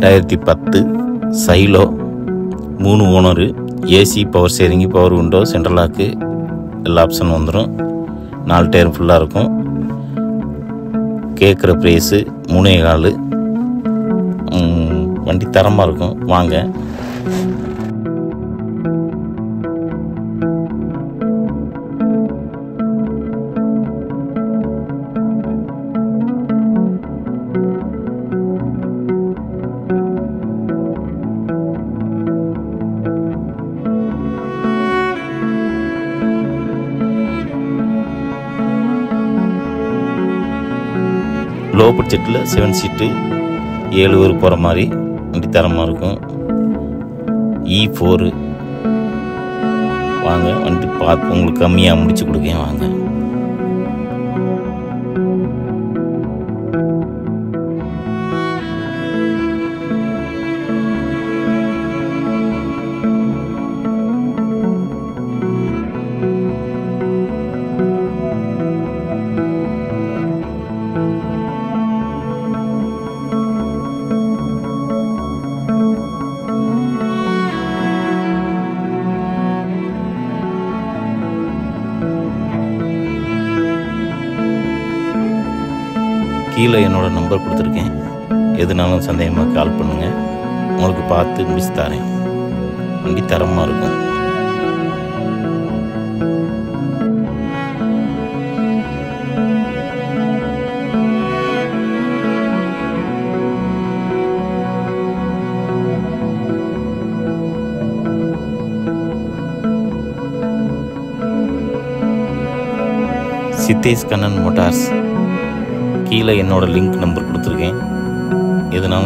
2010 Xylo 3 owner, AC, power steering, power window, central lock எல்லா option வந்துடும். 4 டயரும் ஃபுல்லாக இருக்கும். கேட்குற ப்ரைஸு 3.4. வண்டி தரமாக இருக்கும், வாங்க. லோ பட்ஜெட்டில் 7 சீட்டு 7 பேர் போகிற மாதிரி வண்டி தரமாக இருக்கும். E4 வாங்க, வண்டி பார்த்து உங்களுக்கு கம்மியாக முடிச்சு கொடுக்கேன், வாங்க. கீழே என்னோடய நம்பர் கொடுத்துருக்கேன். எதுனாலும் சந்தேகமாக கால் பண்ணுங்கள், உங்களுக்கு பார்த்து முடிச்சு தரேன். வண்டி தரமாக இருக்கும். சித்தேஷ் கண்ணன் மோட்டார்ஸ். கீழே என்னோடய லிங்க் நம்பர் கொடுத்துருக்கேன். எதுனாலும்